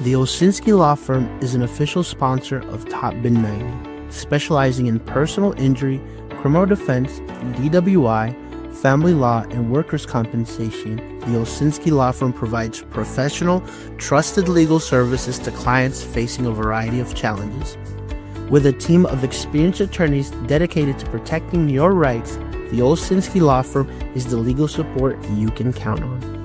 The Olsinski Law Firm is an official sponsor of Top Bin 90, specializing in personal injury, criminal defense, DWI, family law, and workers' compensation. The Olsinski Law Firm provides professional, trusted legal services to clients facing a variety of challenges. With a team of experienced attorneys dedicated to protecting your rights, the Olsinski Law Firm is the legal support you can count on.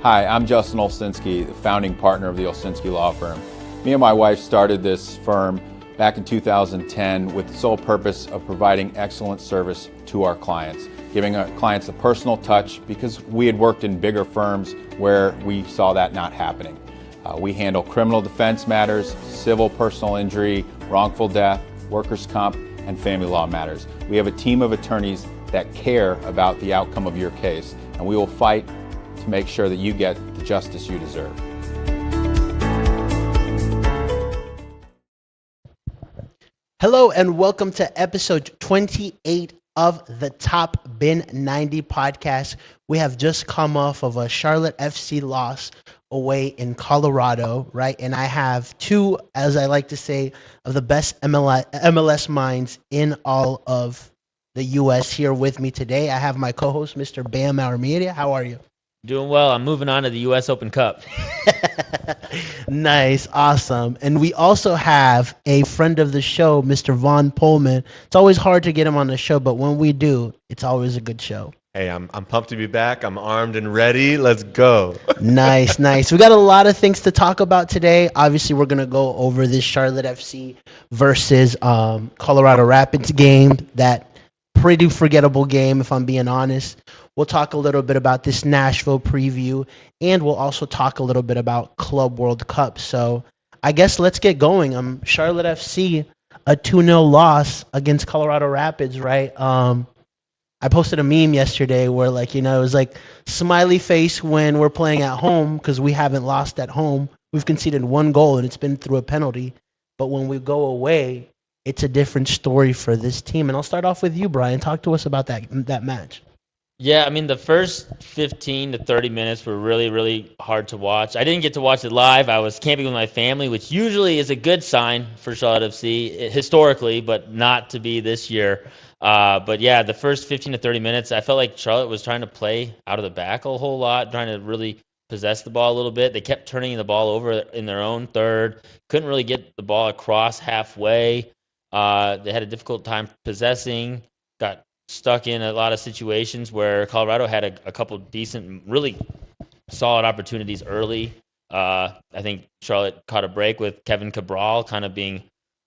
Hi, I'm Justin Olsinski, the founding partner of the Olsinski Law Firm. Me and my wife started this firm back in 2010 with the sole purpose of providing excellent service to our clients, giving our clients a personal touch because we had worked in bigger firms where we saw that not happening. We handle criminal defense matters, civil personal injury, wrongful death, workers' comp, and family law matters. We have a team of attorneys that care about the outcome of your case, and we will fight to make sure that you get the justice you deserve. Hello and welcome to episode 28 of the Top Bin 90 podcast. We have just come off of a Charlotte FC loss away in Colorado, right? And I have two, as I like to say, of the best MLS minds in all of the U.S. here with me today. I have my co-host, Mr. Bam Armedia. How are you? Doing well. I'm moving on to the U.S. Open Cup. Nice. Awesome. And we also have a friend of the show, Mr. Vaughn Pullman. It's always hard to get him on the show, but when we do, it's always a good show. Hey, I'm pumped to be back. I'm armed and ready. Let's go. Nice. We got a lot of things to talk about today. Obviously, we're going to go over this Charlotte FC versus Colorado Rapids game, that pretty forgettable game, if I'm being honest. We'll talk a little bit about this Nashville preview, and we'll also talk a little bit about Club World Cup. So I guess let's get going. Charlotte FC, a 2-0 loss against Colorado Rapids, right? I posted a meme yesterday where, it was like smiley face when we're playing at home because we haven't lost at home. We've conceded one goal, and it's been through a penalty. But when we go away, it's a different story for this team. And I'll start off with you, Brian. Talk to us about that match. Yeah, I mean, the first 15 to 30 minutes were really, really hard to watch. I didn't get to watch it live. I was camping with my family, which usually is a good sign for Charlotte FC historically, but not to be this year. But yeah, the first 15 to 30 minutes, I felt like Charlotte was trying to play out of the back a whole lot, trying to really possess the ball a little bit. They kept turning the ball over in their own third, couldn't really get the ball across halfway. They had a difficult time possessing, got stuck in a lot of situations where Colorado had a couple decent, really solid opportunities early. I think Charlotte caught a break with Kevin Cabral kind of being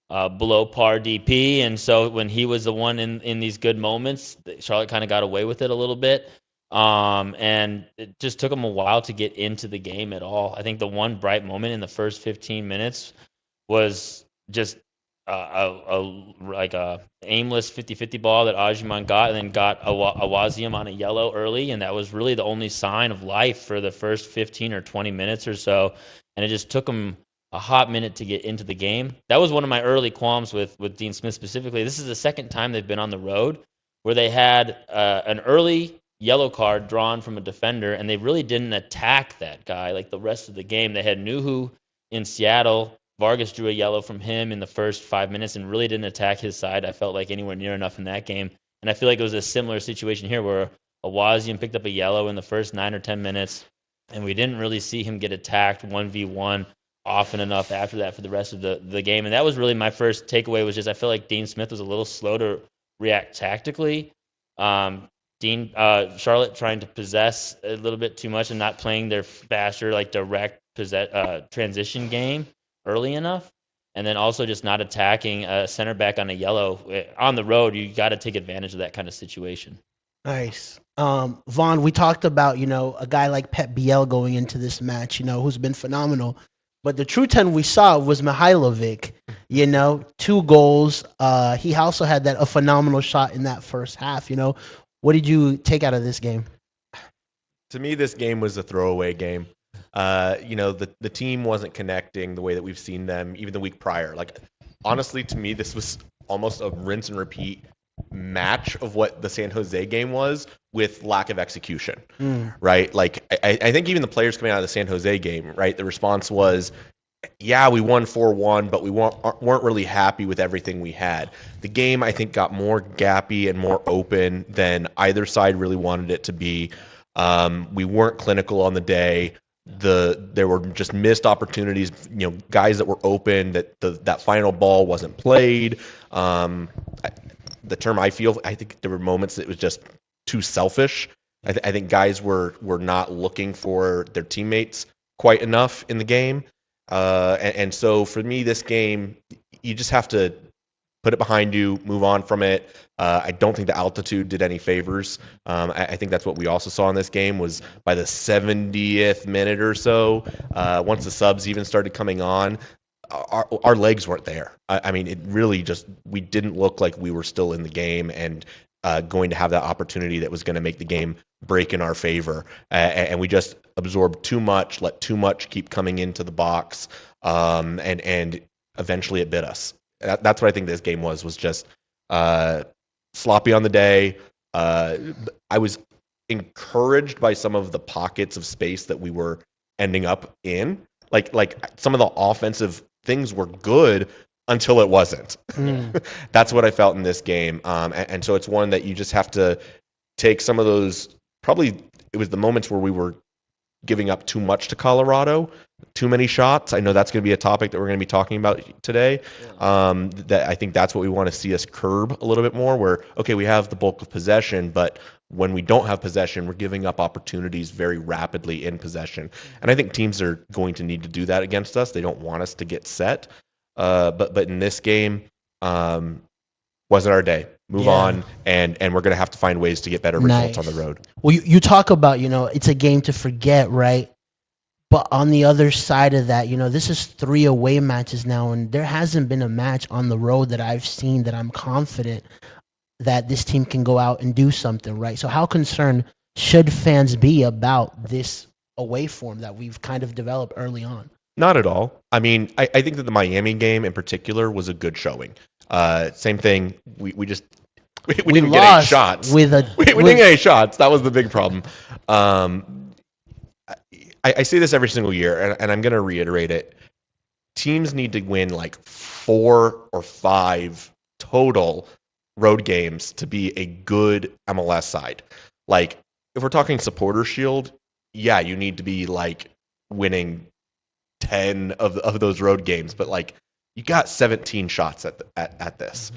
below par DP, and so when he was the one in these good moments, Charlotte kind of got away with it a little bit. And it just took them a while to get into the game at all. I think the one bright moment in the first 15 minutes was just a aimless 50-50 ball that Ajiman got, and then got Awaziam on a yellow early, and that was really the only sign of life for the first 15 or 20 minutes or so, and it just took them a hot minute to get into the game. That was one of my early qualms with Dean Smith specifically. This is the second time they've been on the road where they had an early yellow card drawn from a defender, and they really didn't attack that guy like the rest of the game. They had Nuhu in Seattle. Vargas drew a yellow from him in the first 5 minutes and really didn't attack his side, I felt like, anywhere near enough in that game. And I feel like it was a similar situation here where Awazian picked up a yellow in the first 9 or 10 minutes, and we didn't really see him get attacked 1v1 often enough after that for the rest of the game. And that was really my first takeaway, was just I feel like Dean Smith was a little slow to react tactically. Charlotte trying to possess a little bit too much and not playing their faster, direct transition game early enough, and then also just not attacking a center back on a yellow on the road. You got to take advantage of that kind of situation. Nice. Vaughn, we talked about, a guy like Pep Biel going into this match, who's been phenomenal. But the true 10 we saw was Mihailovic, 2 goals. He also had a phenomenal shot in that first half. What did you take out of this game? To me, this game was a throwaway game. The team wasn't connecting the way that we've seen them even the week prior. Honestly, to me, this was almost a rinse and repeat match of what the San Jose game was with lack of execution, right? Like, I think even the players coming out of the San Jose game, right, the response was, yeah, we won 4-1, but we weren't really happy with everything we had. The game, I think, got more gappy and more open than either side really wanted it to be. We weren't clinical on the day. There were just missed opportunities, guys that were open, that final ball wasn't played. The term I think there were moments that it was just too selfish. I think guys were not looking for their teammates quite enough in the game. And so for me, this game, you just have to put it behind you, move on from it. I don't think the altitude did any favors. I think that's what we also saw in this game was by the 70th minute or so, once the subs even started coming on, our legs weren't there. I mean, it really just, we didn't look like we were still in the game and going to have that opportunity that was going to make the game break in our favor. And we just absorbed too much, let too much keep coming into the box, and eventually it bit us. That's what I think this game was just sloppy on the day. I was encouraged by some of the pockets of space that we were ending up in. Like some of the offensive things were good until it wasn't. That's what I felt in this game. And so it's one that you just have to take some of those, probably it was the moments where we were giving up too much to Colorado, too many shots. I know that's going to be a topic that we're going to be talking about today. That I think that's what we want to see us curb a little bit more, where, okay, we have the bulk of possession, but when we don't have possession, we're giving up opportunities very rapidly in possession. And I think teams are going to need to do that against us. They don't want us to get set. But in this game, wasn't our day. Move on, and we're going to have to find ways to get better results on the road. Well, you talk about, it's a game to forget, right? But on the other side of that, this is 3 away matches now, and there hasn't been a match on the road that I've seen that I'm confident that this team can go out and do something, right? So how concerned should fans be about this away form that we've kind of developed early on? Not at all. I mean, I think that the Miami game in particular was a good showing. Same thing. We didn't get any shots. We didn't get any shots. That was the big problem. I say this every single year, and I'm going to reiterate it. Teams need to win like 4 or 5 total road games to be a good MLS side. Like, if we're talking supporter shield, yeah, you need to be like winning 10 of those road games, but like you got 17 shots at this.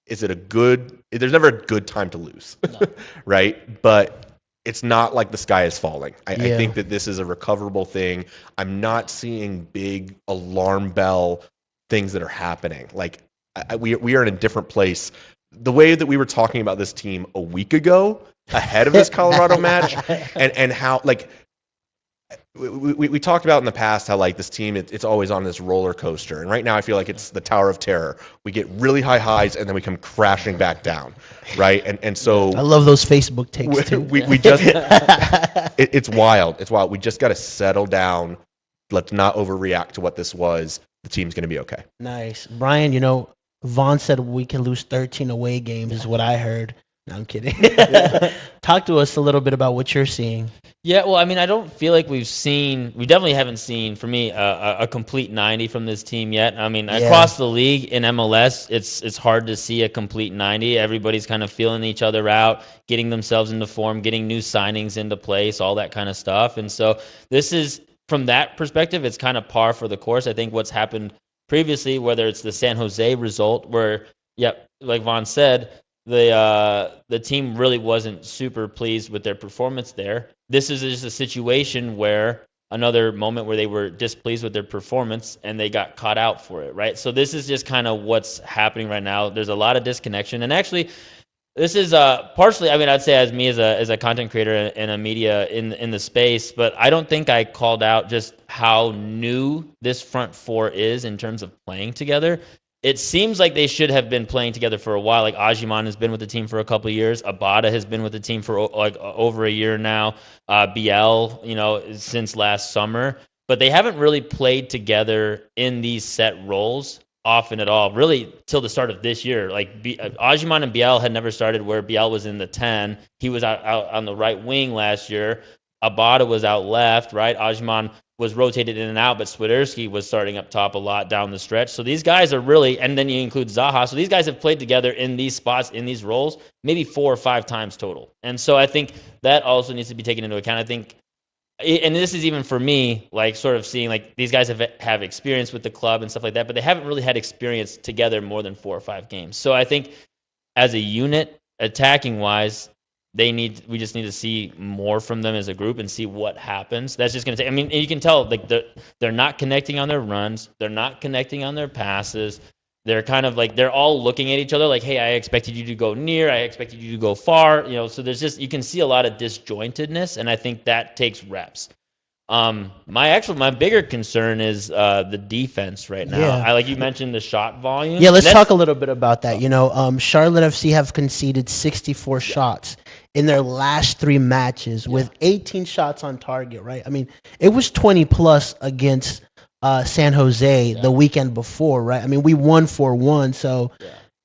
Is it a good? There's never a good time to lose, no. Right? But it's not like the sky is falling. I think that this is a recoverable thing. I'm not seeing big alarm bell things that are happening. Like we are in a different place. The way that we were talking about this team a week ago, ahead of this Colorado match, and how like. We talked about in the past how like this team it's always on this roller coaster, and right now I feel like it's the Tower of Terror. We get really high highs and then we come crashing back down, right? And so I love those Facebook takes too. We just it's wild. It's wild. We just got to settle down. Let's not overreact to what this was. The team's going to be okay. Nice, Brian. Vaughn said we can lose 13 away games is what I heard. No, I'm kidding. Talk to us a little bit about what you're seeing. Yeah, well, I mean, I don't feel like we definitely haven't seen, for me, a complete 90 from this team yet. I mean, across the league in MLS, it's hard to see a complete 90. Everybody's kind of feeling each other out, getting themselves into form, getting new signings into place, all that kind of stuff. And so this is, from that perspective, it's kind of par for the course. I think what's happened previously, whether it's the San Jose result where, like Vaughn said, the team really wasn't super pleased with their performance there. This is just a situation where another moment where they were displeased with their performance and they got caught out for it, right? So this is just kind of what's happening right now. There's a lot of disconnection, and actually, this is partially. I mean, I'd say as me as a content creator and a media in the space, but I don't think I called out just how new this front four is in terms of playing together. It seems like they should have been playing together for a while. Like Ajiman has been with the team for a couple of years. Abada has been with the team for like over a year now. BL, since last summer. But they haven't really played together in these set roles often at all, really till the start of this year. Like Ajimon and Biel had never started where Biel was in the 10. He was out on the right wing last year. Abada was out left, right? Ajimon was rotated in and out, but Swiderski was starting up top a lot down the stretch. So these guys are really, and then you include Zaha. So these guys have played together in these spots, in these roles, maybe 4 or 5 times total. And so I think that also needs to be taken into account. I think, and this is even for me, like sort of seeing like these guys have experience with the club and stuff like that, but they haven't really had experience together more than 4 or 5 games. So I think as a unit, attacking wise, we just need to see more from them as a group and see what happens. That's just going to take, I mean, you can tell like they're not connecting on their runs. They're not connecting on their passes. They're kind of like, they're all looking at each other like, hey, I expected you to go near. I expected you to go far. So there's just, you can see a lot of disjointedness, and I think that takes reps. My bigger concern is the defense right now. Yeah. Like you mentioned, the shot volume. Yeah, let's talk a little bit about that. Charlotte FC have conceded 64 shots in their last 3 matches with 18 shots on target, right? I mean, it was 20 plus against San Jose the weekend before, right? I mean, we won 4-1, so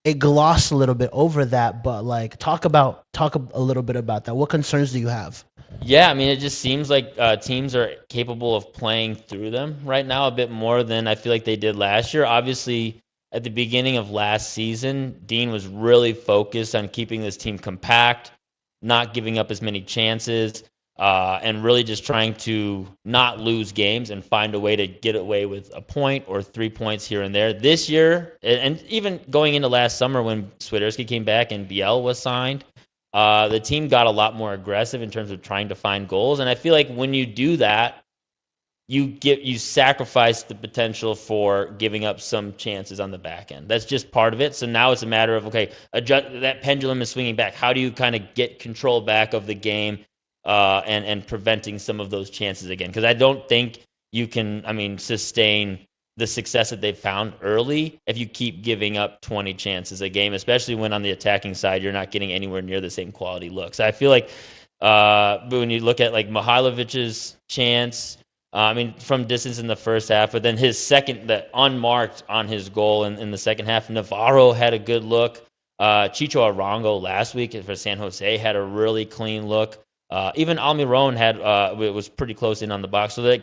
it glossed a little bit over that. But like, talk a little bit about that. What concerns do you have? Yeah, I mean, it just seems like teams are capable of playing through them right now a bit more than I feel like they did last year. Obviously, at the beginning of last season, Dean was really focused on keeping this team compact, not giving up as many chances, and really just trying to not lose games and find a way to get away with a point or 3 points here and there. This year, and even going into last summer when Swiderski came back and Biel was signed, the team got a lot more aggressive in terms of trying to find goals. And I feel like when you do that, you sacrifice the potential for giving up some chances on the back end. That's just part of it. So now it's a matter of, okay, that pendulum is swinging back. How do you kind of get control back of the game and preventing some of those chances again? Because I don't think you can, sustain the success that they've found early if you keep giving up 20 chances a game, especially when on the attacking side you're not getting anywhere near the same quality looks. I feel like when you look at like Mihailovic's chance, from distance in the first half, but then his second, that unmarked on his goal in the second half, Navarro had a good look. Chicho Arango last week for San Jose had a really clean look. Even Almiron was pretty close in on the box. So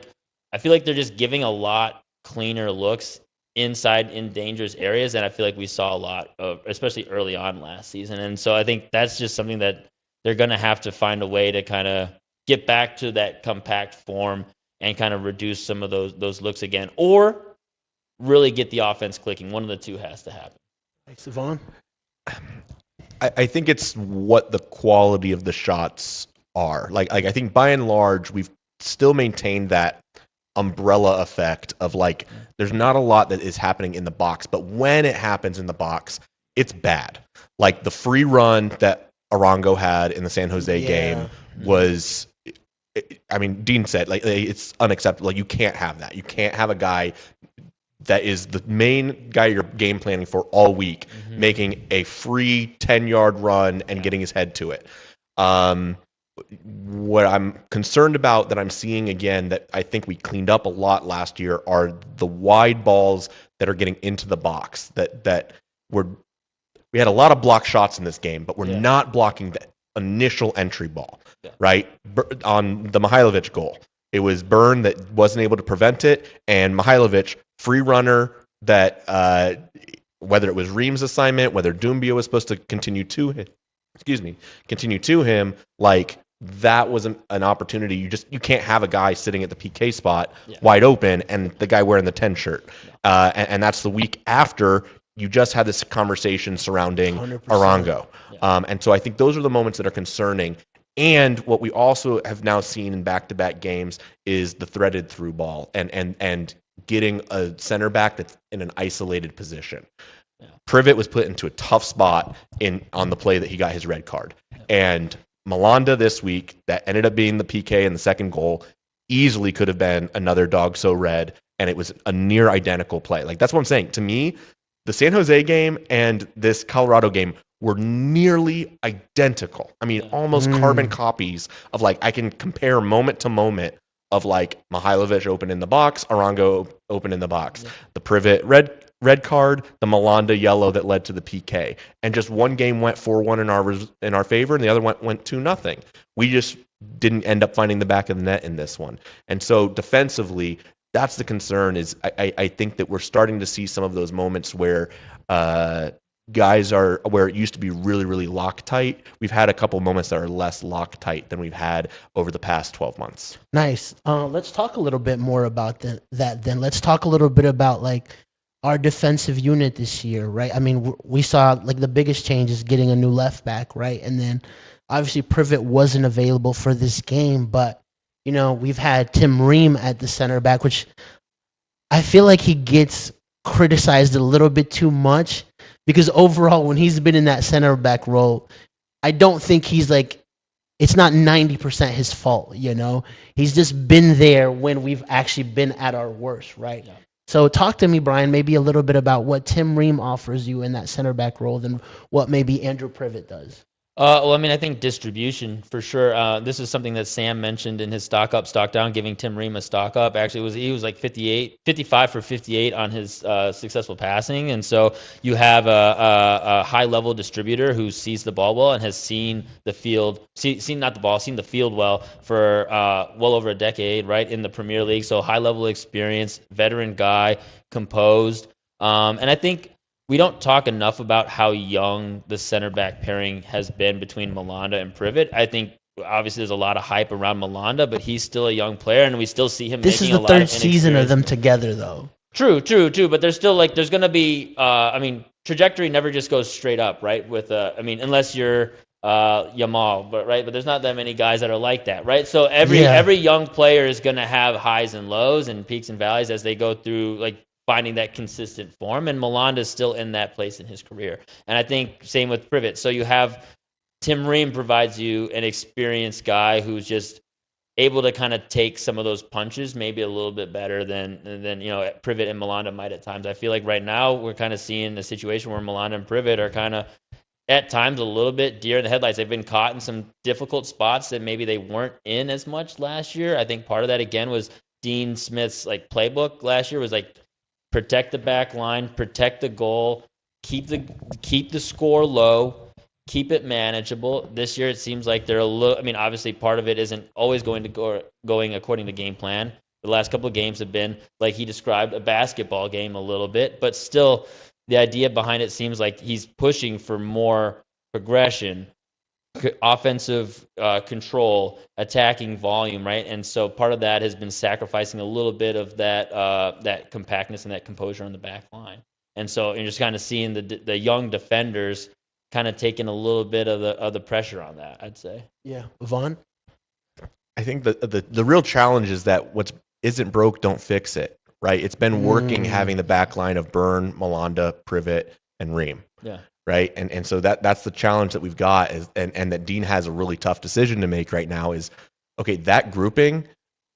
I feel like they're just giving a lot cleaner looks inside in dangerous areas, and I feel like we saw a lot of, especially early on last season. And so I think that's just something that they're going to have to find a way to kind of get back to that compact form and kind of reduce some of those looks again, or really get the offense clicking. One of the two has to happen. Thanks, Vaughn. I think it's what the quality of the shots are. Like I think by and large, we've still maintained that umbrella effect of like, there's not a lot that is happening in the box, but when it happens in the box, it's bad. Like the free run that Arango had in the San Jose game was, Dean said, like, it's unacceptable. Like, you can't have that. You can't have a guy that is the main guy you're game planning for all week making a free 10-yard run and getting his head to it. What I'm concerned about that I'm seeing again that I think we cleaned up a lot last year are the wide balls that are getting into the box. We had a lot of block shots in this game, but we're not blocking the initial entry ball, right? On the Mihailovic goal, it was Byrne that wasn't able to prevent it, and Mihailovic, free runner that whether it was Ream's assignment, whether Doumbia was supposed to continue to him, like that was an opportunity. You can't have a guy sitting at the PK spot wide open and the guy wearing the 10 shirt. And that's the week after you just had this conversation surrounding 100%. Arango. And so I think those are the moments that are concerning. And what we also have now seen in back-to-back games is the threaded through ball and getting a center back that's in an isolated position. Privet was put into a tough spot on the play that he got his red card. And Malanda this week, that ended up being the PK and the second goal, easily could have been another dog so red, and it was a near identical play. Like, that's what I'm saying. To me, the San Jose game and this Colorado game were nearly identical. Almost carbon copies of, like, I can compare moment to moment of, like, Mihailovic open in the box, Arango open in the box. The Privet red red card, the Malanda yellow that led to the PK, and just one game went 4-1 in our favor, and the other went 2-0. We just didn't end up finding the back of the net in this one, and so defensively, that's the concern. Is I think that we're starting to see some of those moments where guys are where it used to be really, really Loctite. We've had a couple moments that are less Loctite than we've had over the past 12 months. Nice. Let's talk a little bit more about that then. Let's talk a little bit about like our defensive unit this year, right? I mean, we saw like the biggest change is getting a new left back, right? And then obviously Privet wasn't available for this game, but you know, we've had Tim Ream at the center back, which I feel like he gets criticized a little bit too much because overall when he's been in that center back role, I don't think he's like, it's not 90% his fault, you know? He's just been there when we've actually been at our worst, right? Yeah. So talk to me, Brian, maybe a little bit about what Tim Ream offers you in that center back role than what maybe Andrew Privet does. Well, I mean, I think distribution for sure. This is something that Sam mentioned in his stock up, stock down, giving Tim Ream a stock up. Actually, he was like 55 for 58 on his successful passing, and so you have a high level distributor who sees the ball well and has seen the field, seen the field well for well over a decade, right, in the Premier League. So high level experience, veteran guy, composed, and I think we don't talk enough about how young the center back pairing has been between Malanda and Privet. I think obviously there's a lot of hype around Malanda, but he's still a young player, and we still see him. This is the third season of them together, though. True. But there's still there's going to be. I mean, trajectory never just goes straight up, right? With unless you're Yamal, but there's not that many guys that are like that, right? So every young player is going to have highs and lows and peaks and valleys as they go through finding that consistent form, and Malanda is still in that place in his career. And I think same with Privet. So you have Tim Ream provides you an experienced guy who's just able to kind of take some of those punches maybe a little bit better than Privet and Malanda might at times. I feel like right now we're kind of seeing a situation where Malanda and Privet are kind of at times a little bit deer in the headlights. They've been caught in some difficult spots that maybe they weren't in as much last year. I think part of that again was Dean Smith's playbook last year was protect the back line, protect the goal, keep the score low, keep it manageable. This year it seems like they're a little. I mean, obviously part of it isn't always going according to game plan. The last couple of games have been, like he described, a basketball game a little bit, but still the idea behind it seems like he's pushing for more progression, offensive control, attacking volume, right? And so part of that has been sacrificing a little bit of that compactness and that composure on the back line. And so you're just kind of seeing the young defenders kind of taking a little bit of the pressure on that, I'd say. Yeah. Vaughn? I think the real challenge is that what isn't broke, don't fix it, right? It's been working having the back line of Byrne, Malanda, Privet, and Ream. Yeah. Right. And so that's the challenge that we've got and that Dean has a really tough decision to make right now is, okay, that grouping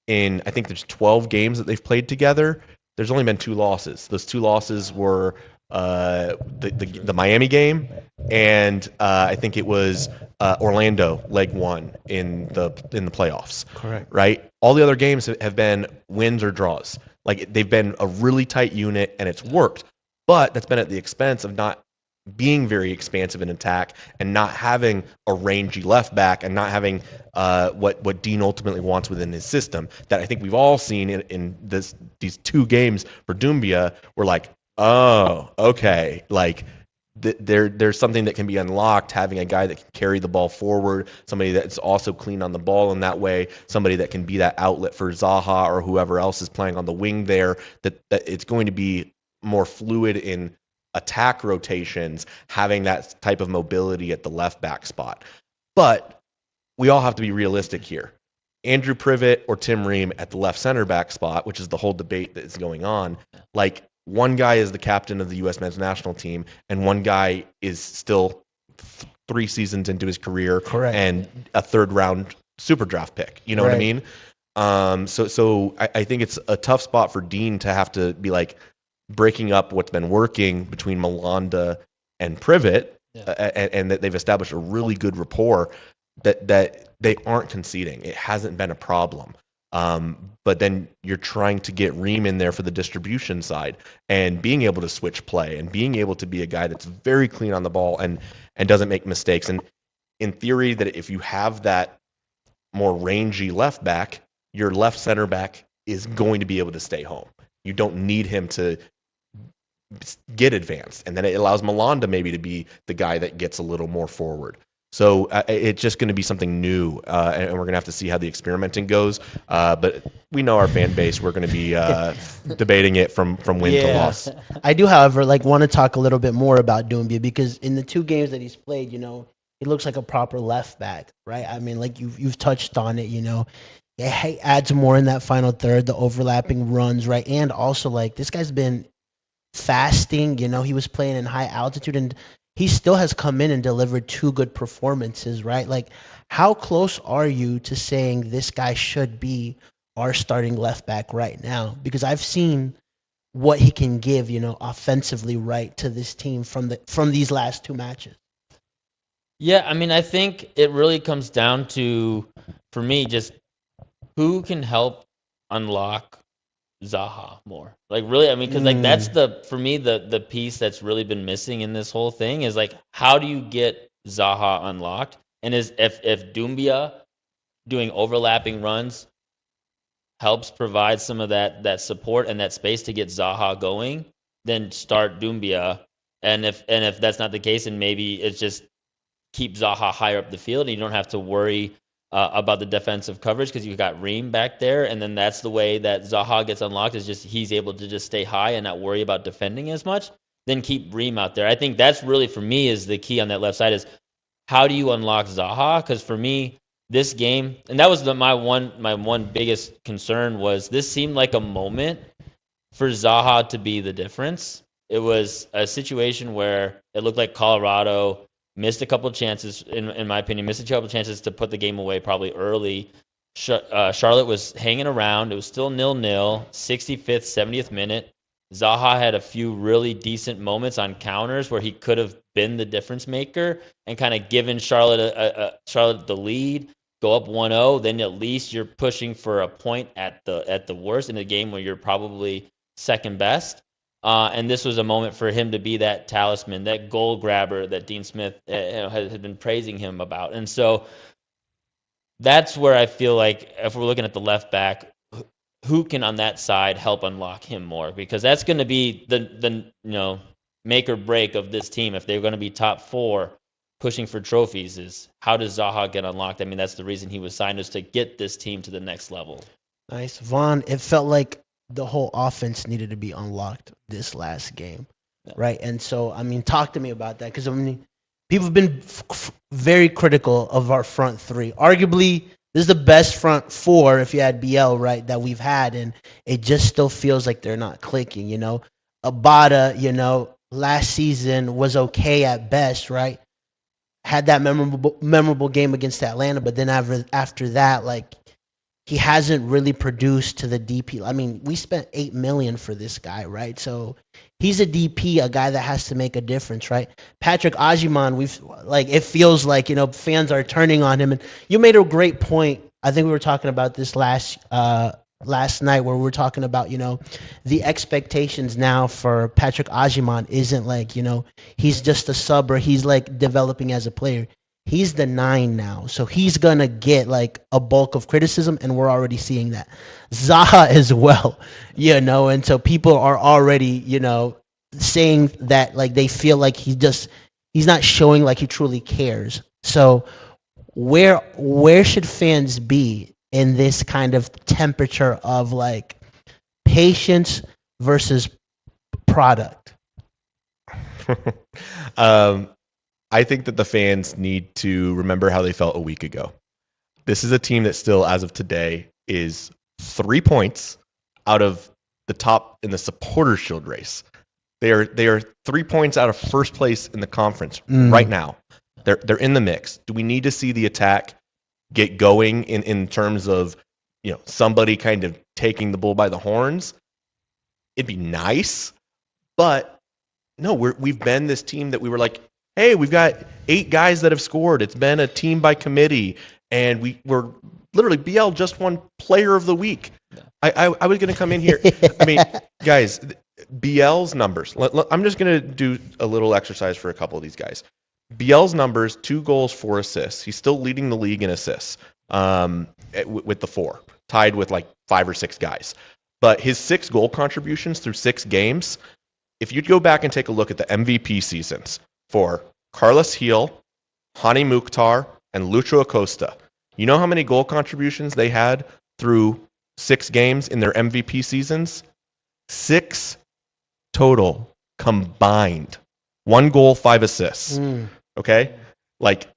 in, I think there's 12 games that they've played together. There's only been 2 losses. Those 2 losses were the Miami game and I think it was Orlando leg 1 in the playoffs. Correct. Right. All the other games have been wins or draws. They've been a really tight unit and it's worked, but that's been at the expense of not being very expansive in attack and not having a rangy left back and not having what Dean ultimately wants within his system that I think we've all seen in these 2 games for Doumbia. We're like, oh, okay, there's something that can be unlocked having a guy that can carry the ball forward, somebody that's also clean on the ball in that way, somebody that can be that outlet for Zaha or whoever else is playing on the wing there, that it's going to be more fluid in attack rotations, having that type of mobility at the left back spot. But we all have to be realistic here. Andrew Privet or Tim Ream at the left center back spot, which is the whole debate that is going on, one guy is the captain of the U.S. men's national team, and one guy is still 3 seasons into his career. Correct. And a 3rd round super draft pick. You know what I mean? So I think it's a tough spot for Dean to have to be breaking up what's been working between Malanda and Privet, and that they've established a really good rapport that they aren't conceding. It hasn't been a problem. But then you're trying to get Reem in there for the distribution side and being able to switch play and being able to be a guy that's very clean on the ball and doesn't make mistakes. And in theory, that if you have that more rangy left back, your left center back is going to be able to stay home. You don't need him to get advanced. And then it allows Milan to maybe to be the guy that gets a little more forward. So it's just going to be something new, and we're going to have to see how the experimenting goes. But we know our fan base. We're going to be debating it from win to loss. I do, however, want to talk a little bit more about Doumbia, because in the 2 games that he's played, he looks like a proper left back, right? I mean, like you've touched on it, He adds more in that final third, the overlapping runs, right? And also, this guy's been fasting, he was playing in high altitude, and he still has come in and delivered 2 good performances, right? How close are you to saying this guy should be our starting left back right now? Because I've seen what he can give, offensively, right, to this team from these last 2 matches. Yeah, I mean, I think it really comes down to, for me, just who can help unlock Zaha more. Really, I mean, because that's for me the piece that's really been missing in this whole thing is how do you get Zaha unlocked? And if Doumbia doing overlapping runs helps provide some of that support and that space to get Zaha going, then start Doumbia. And if that's not the case, and maybe it's just keep Zaha higher up the field, and you don't have to worry about the defensive coverage because you've got Reem back there, and then that's the way that Zaha gets unlocked, is just he's able to just stay high and not worry about defending as much. Then keep Reem out there. I think that's really, for me, is the key on that left side, is how do you unlock Zaha? Because for me, this game, and that was my one biggest concern, was this seemed like a moment for Zaha to be the difference. It was a situation where it looked like Colorado missed a couple of chances, in my opinion, missed a couple of chances to put the game away probably early. Charlotte was hanging around. It was still 0-0, 65th, 70th minute. Zaha had a few really decent moments on counters where he could have been the difference maker and kind of given Charlotte the lead, go up 1-0. Then at least you're pushing for a point at the worst in a game where you're probably second best. And this was a moment for him to be that talisman, that goal grabber that Dean Smith had been praising him about. And so that's where I feel like if we're looking at the left back, who can on that side help unlock him more? Because that's going to be the make or break of this team. If they're going to be top 4 pushing for trophies, is how does Zaha get unlocked? I mean, that's the reason he was signed, is to get this team to the next level. Nice. Vaughn, it felt like the whole offense needed to be unlocked this last game, right? And so, I mean, talk to me about that, because, I mean, people have been very critical of our front 3. Arguably, this is the best front 4, if you had BL, right, that we've had, and it just still feels like they're not clicking, Abada, last season was okay at best, right? Had that memorable game against Atlanta, but then after that, he hasn't really produced to the DP. I mean, we spent $8 million for this guy, right? So he's a DP, a guy that has to make a difference, right? Patrick Ajiman, it feels like, fans are turning on him. And you made a great point. I think we were talking about this last night, where we were talking about, the expectations now for Patrick Ajiman isn't he's just a sub, or he's developing as a player. He's the 9 now, so he's gonna get a bulk of criticism, and we're already seeing that. Zaha as well, and so people are already, saying that they feel like he's not showing he truly cares. So where should fans be in this kind of temperature of patience versus product? I think that the fans need to remember how they felt a week ago. This is a team that still, as of today, is 3 points out of the top in the Supporters' Shield race. They are 3 points out of first place in the conference right now. They're in the mix. Do we need to see the attack get going in terms of somebody kind of taking the bull by the horns? It'd be nice, but no, we've been this team that we were like, hey, we've got 8 guys that have scored. It's been a team by committee. and we were literally BL just won Player of the Week. I was going to come in here. I mean, guys, BL's numbers. I'm just going to do a little exercise for a couple of these guys. BL's numbers: 2 goals, 4 assists. He's still leading the league in assists with the 4, tied with like 5 or 6 guys. But his 6 goal contributions through 6 games, if you'd go back and take a look at the MVP seasons for Carlos Gil, Hani Mukhtar, and Lucho Acosta, you know how many goal contributions they had through 6 games in their MVP seasons? 6 total combined. 1 goal, 5 assists. Okay? Like,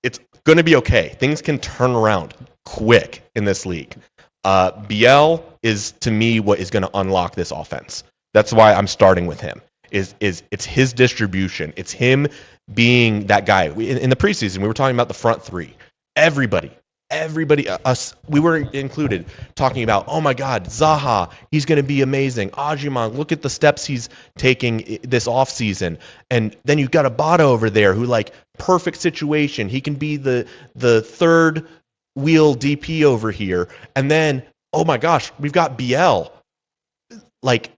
it's going to be okay. Things can turn around quick in this league. BL is, to me, what is going to unlock this offense. That's why I'm starting with him. Is it's his distribution. It's him being that guy. In the preseason, we were talking about the front 3. Everybody, us, we were included, talking about, oh my God, Zaha, he's going to be amazing. Ajiman, look at the steps he's taking this offseason. And then you've got Abada over there who, like, perfect situation. He can be the third wheel DP over here. And then, oh my gosh, we've got BL. Like,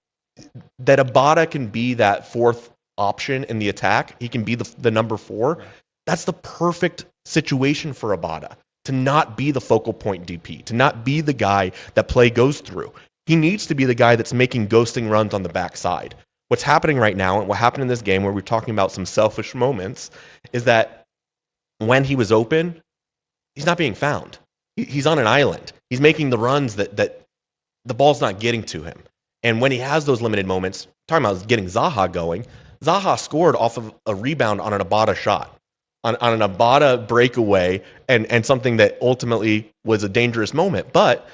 that Abada can be that 4th option in the attack. He can be the number 4. That's the perfect situation for Abada, to not be the focal point DP, to not be the guy that play goes through. He needs to be the guy that's making ghosting runs on the backside. What's happening right now, and what happened in this game where we're talking about some selfish moments, is that when he was open, he's not being found. He's on an island. He's making the runs that the ball's not getting to him. And when he has those limited moments, talking about getting Zaha going, Zaha scored off of a rebound on an Abada shot. On an Abada breakaway, and something that ultimately was a dangerous moment. But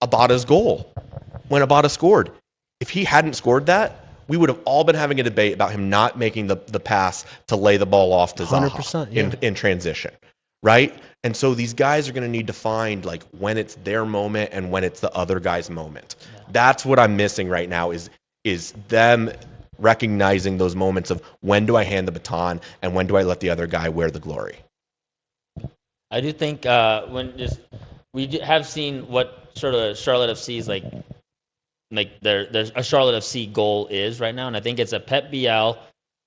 Abada's goal, when Abada scored, if he hadn't scored that, we would have all been having a debate about him not making the pass to lay the ball off to Zaha 100%, in transition, right? And so these guys are going to need to find, like, when it's their moment and when it's the other guy's moment. Yeah. That's what I'm missing right now is them recognizing those moments of when do I hand the baton and when do I let the other guy wear the glory. I do think we have seen what sort of Charlotte FC's like there's a Charlotte FC goal is right now, and I think it's a Pep Biel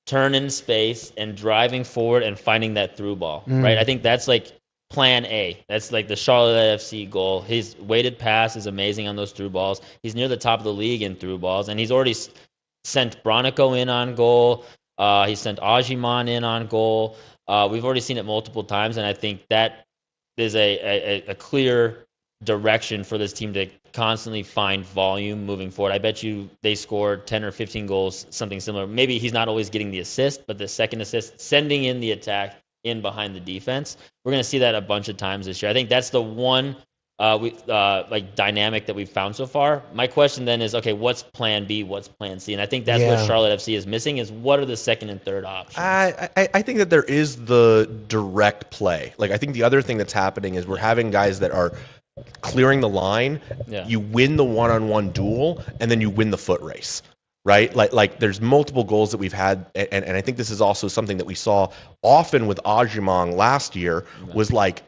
turn in space and driving forward and finding that through ball, right? I think that's like plan A. That's like the Charlotte FC goal. His weighted pass is amazing on those through balls. He's near the top of the league in through balls, and he's already sent Bronico in on goal. He sent Ajiman in on goal. We've already seen it multiple times, and I think that is a clear direction for this team to constantly find volume moving forward. I bet you they scored 10 or 15 goals, something similar. Maybe he's not always getting the assist, but the second assist, sending in the attack in behind the defense. We're going to see that a bunch of times this year. I think that's the one dynamic that we've found so far. My question then is, okay, what's plan B? What's plan C? And I think that's what Charlotte FC is missing, is what are the second and third options? I think that there is the direct play. Like, I think the other thing that's happening is we're having guys that are clearing the line. Yeah. You win the one-on-one duel, and then you win the foot race. Right? Like there's multiple goals that we've had, and I think this is also something that we saw often with Ajiman last year, was like,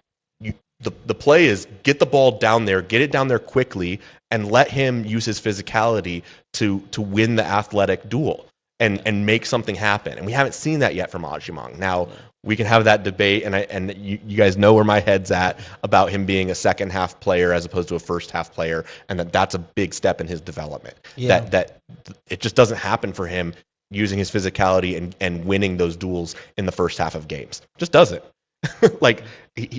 the play is get the ball down there, get it down there quickly, and let him use his physicality to win the athletic duel and make something happen. And we haven't seen that yet from Ajiman. Now, we can have that debate, and you guys know where my head's at about him being a second half player as opposed to a first half player, and that's a big step in his development. Yeah. That it just doesn't happen for him using his physicality and winning those duels in the first half of games. Just doesn't. Like,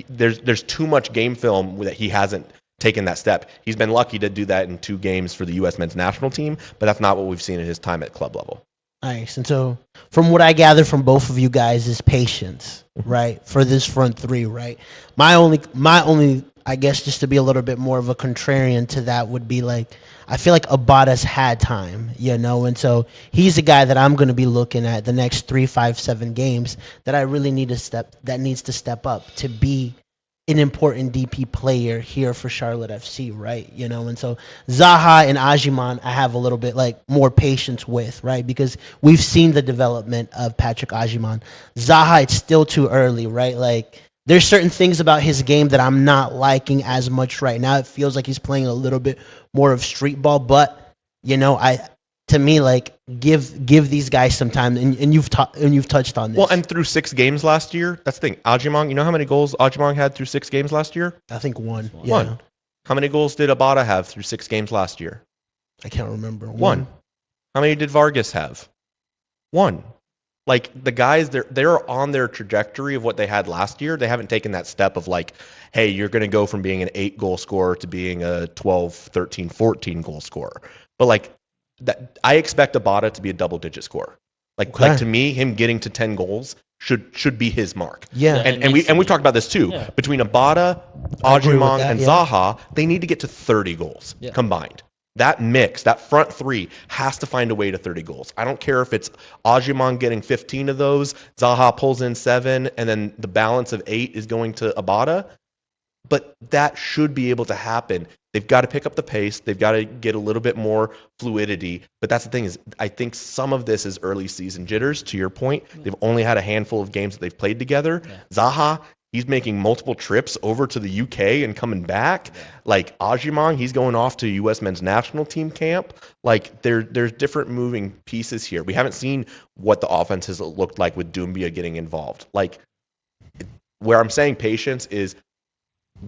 there's too much game film that he hasn't taken that step. He's been lucky to do that in 2 games for the U.S. men's national team, but that's not what we've seen in his time at club level. Nice. And so, from what I gather from both of you guys, is patience, right, for this front 3, right? My only, I guess, just to be a little bit more of a contrarian to that, would be like, I feel like Abada's had time, and so he's the guy that I'm going to be looking at the next 3, 5, 7 games that I really needs to step up to be an important DP player here for Charlotte FC, right? And so Zaha and Ajiman, I have a little bit like more patience with, right? Because we've seen the development of Patrick Ajiman. Zaha, it's still too early, right? Like, there's certain things about his game that I'm not liking as much right now. It feels like he's playing a little bit more of street ball, but to me, like give these guys some time, and you've touched on this. Well, and through 6 games last year, that's the thing. Ajimong, you know how many goals Ajimong had through 6 games last year? I think one. Yeah. One. How many goals did Abada have through 6 games last year? I can't remember. One. How many did Vargas have? One. Like, the guys, they're on their trajectory of what they had last year. They haven't taken that step of like, hey, you're going to go from being an 8-goal scorer to being a 12, 13, 14 goal scorer. But like that, I expect Abada to be a double-digit scorer. Like to me, him getting to 10 goals should be his mark. Yeah. And we've talked about this too. Yeah. Between Abada, Ajimong, and Zaha, they need to get to 30 goals combined. That mix, that front three, has to find a way to 30 goals. I don't care if it's Ajimong getting 15 of those, Zaha pulls in 7, and then the balance of 8 is going to Abada. But that should be able to happen. They've got to pick up the pace. They've got to get a little bit more fluidity. But that's the thing is, I think some of this is early season jitters, to your point. They've only had a handful of games that they've played together. Yeah. Zaha, he's making multiple trips over to the UK and coming back. Yeah. Like Ajimong, he's going off to U.S. men's national team camp. Like there's different moving pieces here. We haven't seen what the offense has looked like with Doumbia getting involved. Like where I'm saying patience is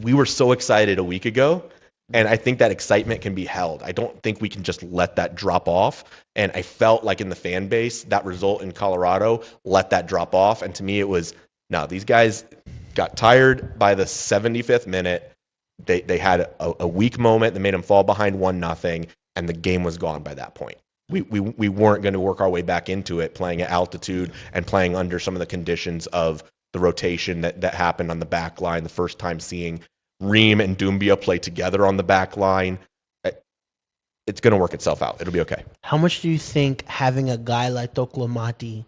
we were so excited a week ago, and I think that excitement can be held. I don't think we can just let that drop off. And I felt like in the fan base, that result in Colorado let that drop off. And to me, it was, no, these guys got tired by the 75th minute. They had a weak moment that made them fall behind 1-0, and the game was gone by that point. We weren't going to work our way back into it playing at altitude and playing under some of the conditions of the rotation that happened on the back line, the first time seeing Ream and Doumbia play together on the back line. It's going to work itself out. It'll be okay. How much do you think having a guy like Toklomati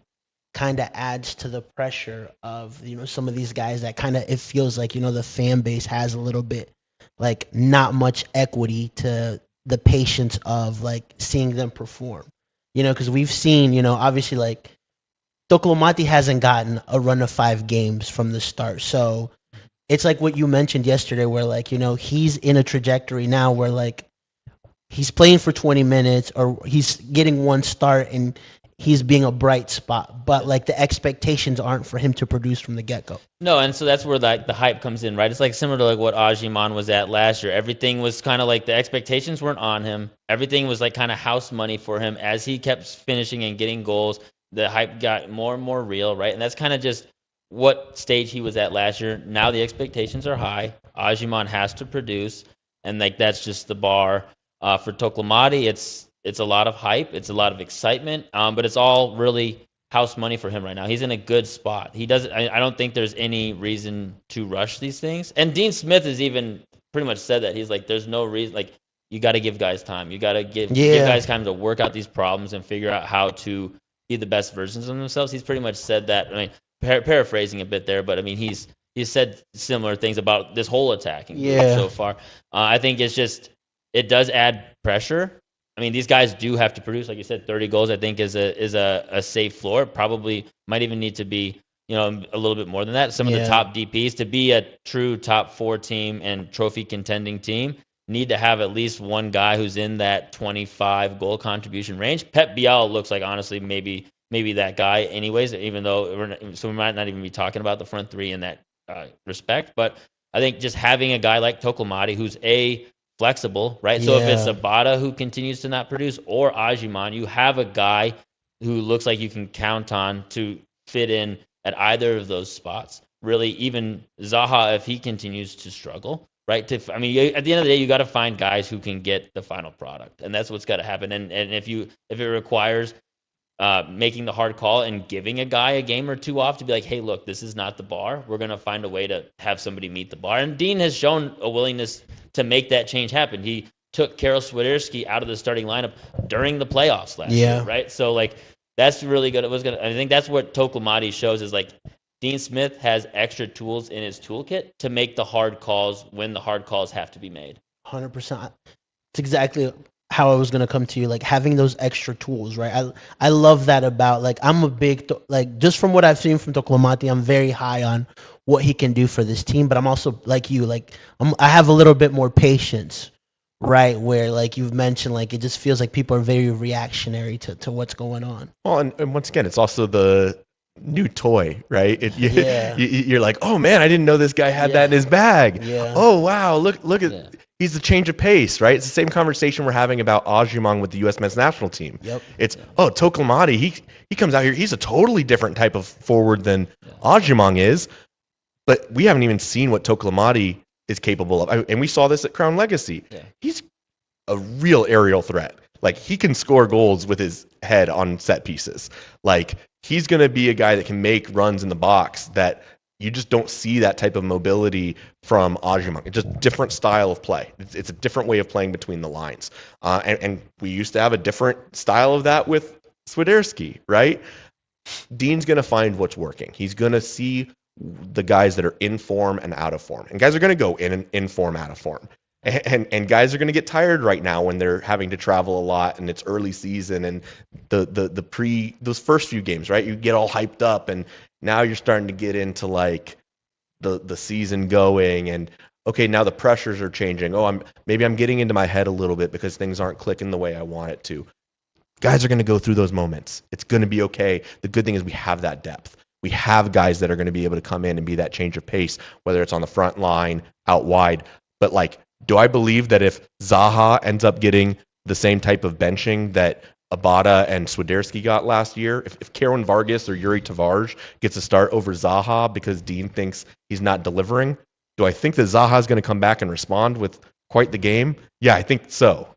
kind of adds to the pressure of, some of these guys that kind of, it feels like, the fan base has a little bit, like, not much equity to the patience of, like, seeing them perform? Because we've seen, obviously, like, Toklomati hasn't gotten a run of 5 games from the start. So it's like what you mentioned yesterday where, like, he's in a trajectory now where, like, he's playing for 20 minutes or he's getting one start and he's being a bright spot. But, like, the expectations aren't for him to produce from the get-go. No, and so that's where, like, the hype comes in, right? It's, like, similar to, like, what Ajimon was at last year. Everything was kind of, like, the expectations weren't on him. Everything was, like, kind of house money for him as he kept finishing and getting goals. The hype got more and more real, right? And that's kind of just what stage he was at last year. Now the expectations are high. Ajimon has to produce, and like that's just the bar. For Toklomati, it's a lot of hype, it's a lot of excitement, but it's all really house money for him right now. He's in a good spot. He doesn't. I don't think there's any reason to rush these things. And Dean Smith has even pretty much said that. He's like, there's no reason. Like, you got to give guys time. You got to give guys time to work out these problems and figure out how to be the best versions of themselves. He's pretty much said that. I mean, paraphrasing a bit there, but I mean, he's said similar things about this whole attacking group so far. I think it does add pressure. I mean, these guys do have to produce, like you said, 30 goals. I think is a safe floor. Probably might even need to be, a little bit more than that. Some of the top DPs to be a true top 4 team and trophy contending team need to have at least one guy who's in that 25 goal contribution range. Pep Biel looks like, honestly, maybe that guy anyways, even though we might not even be talking about the front 3 in that respect. But I think just having a guy like Toklomati who's flexible, right? So if it's Abada who continues to not produce or Ajimon, you have a guy who looks like you can count on to fit in at either of those spots. Really, even Zaha, if he continues to struggle, right? At the end of the day, you got to find guys who can get the final product, and that's what's got to happen. And if it requires making the hard call and giving a guy a game or 2 off to be like, hey, look, this is not the bar. We're going to find a way to have somebody meet the bar. And Dean has shown a willingness to make that change happen. He took Karol Swiderski out of the starting lineup during the playoffs last year, right? So, like, that's really good. I think that's what Toklomati shows is, like, Dean Smith has extra tools in his toolkit to make the hard calls when the hard calls have to be made. 100%. It's exactly how I was gonna come to you, like having those extra tools, right? I love that about, like, I'm a big like, just from what I've seen from Toclomati, I'm very high on what he can do for this team, but I'm also like you, like I have a little bit more patience, right? Where like you've mentioned, like it just feels like people are very reactionary to what's going on. Well, and once again, it's also the new toy, right? Yeah. You're like, oh man, I didn't know this guy had Yeah. that in his bag. Yeah. Oh wow, look at Yeah. he's the change of pace, right? It's the same conversation we're having about Ajimong with the U.S. men's national team. Yep. It's Toclomati, he comes out here, he's a totally different type of forward than Ajimong is, but we haven't even seen what Toclomati is capable of, and we saw this at Crown Legacy. Yeah. He's a real aerial threat. Like, he can score goals with his head on set pieces. Like, he's going to be a guy that can make runs in the box that you just don't see that type of mobility from Ajimong. It's just a different style of play. It's a different way of playing between the lines. And we used to have a different style of that with Swiderski, right? Dean's going to find what's working. He's going to see the guys that are in form and out of form. And guys are going to go in form, out of form. And guys are going to get tired right now when they're having to travel a lot and it's early season and those first few games, right? You get all hyped up and now you're starting to get into like the season going and okay, now the pressures are changing. Oh, maybe I'm getting into my head a little bit because things aren't clicking the way I want it to. Guys are going to go through those moments. It's going to be okay. The good thing is we have that depth. We have guys that are going to be able to come in and be that change of pace, whether it's on the front line, out wide. But like, do I believe that if Zaha ends up getting the same type of benching that Abada and Swiderski got last year, if Kerwin Vargas or Yuri Tavares gets a start over Zaha because Dean thinks he's not delivering, do I think that Zaha is going to come back and respond with quite the game? Yeah, I think so.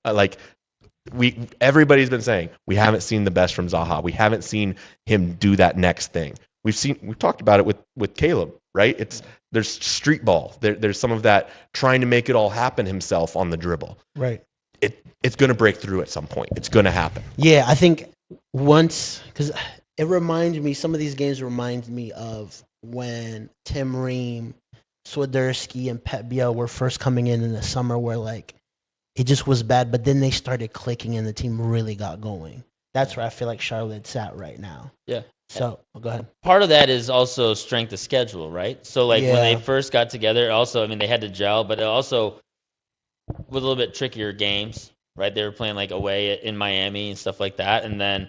Everybody's been saying we haven't seen the best from Zaha. We haven't seen him do that next thing. We've talked about it with Caleb, right? There's street ball. There's some of that trying to make it all happen himself on the dribble. Right. It's going to break through at some point. It's going to happen. Yeah, I think because it reminds me, some of these games remind me of when Tim Ream, Swiderski, and Pep Biel were first coming in the summer, where like it just was bad, but then they started clicking and the team really got going. That's where I feel like Charlotte's at right now. Yeah. So go ahead. Part of that is also strength of schedule, right? So like when they Yeah. first got together, also, I mean, they had to gel, but it also with a little bit trickier games, right? They were playing like away in Miami and stuff like that, and then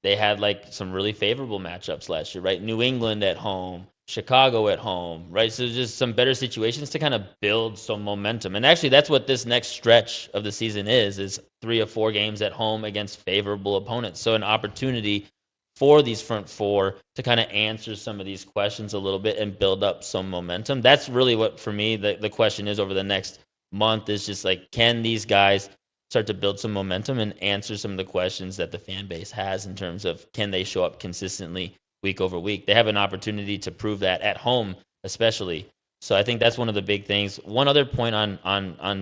they had like some really favorable matchups last year, right? New England at home, Chicago at home, right? So just some better situations to kind of build some momentum. And actually, that's what this next stretch of the season is 3 or 4 games at home against favorable opponents. So an opportunity for these front four to kind of answer some of these questions a little bit and build up some momentum. That's really what, for me, the question is over the next month is just like, can these guys start to build some momentum and answer some of the questions that the fan base has in terms of can they show up consistently week over week? They have an opportunity to prove that at home, especially. So I think that's one of the big things. One other point on